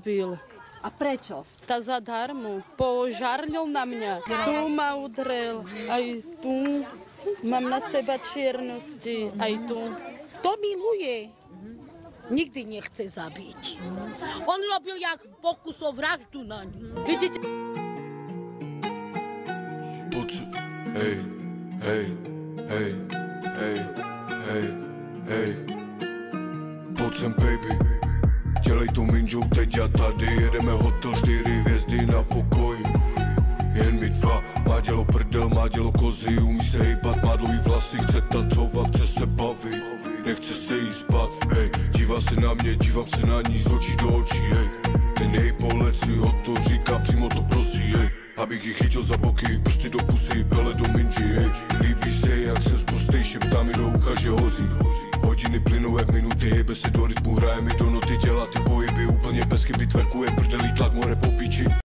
bil. A prečo? Tá zadarmo. Požarlil na mňa. Tu ma udrel. Aj tu. Mám na seba čiernosti. Aj tu. To miluje. Nikdy nechce zabiť. On robil jak pokus o vraždu na ňu. Vidíte? Hej, hej, hej, hej, hej, hej. Poď sem, baby. Dělej to minžou teď a tady. Jedeme hotel 4 hvězdy na pokoji. Jen my dva, má dělo prdel, má dělo kozy. Umí se hejbat, má dlouhý vlasy, chce tancovat, chce se bavit. Nechce se jí spát, hej. Dívá se na mě, dívám se na ní z očí do očí, hej. Ten její pohled si ho to říká, přímo to prosí, hej. Abych ji chytil za boky, prsty do pusy, pele do minži, hej. Líbí se, jak jsem sprostej, šeptá mi do ucha, že hoří. Hodiny plynou jak minuty, hejbe se do rytmu, hraje mi do noty, dělá ty pohyby úplně bez chyby, tverkuje prdelí tlak, more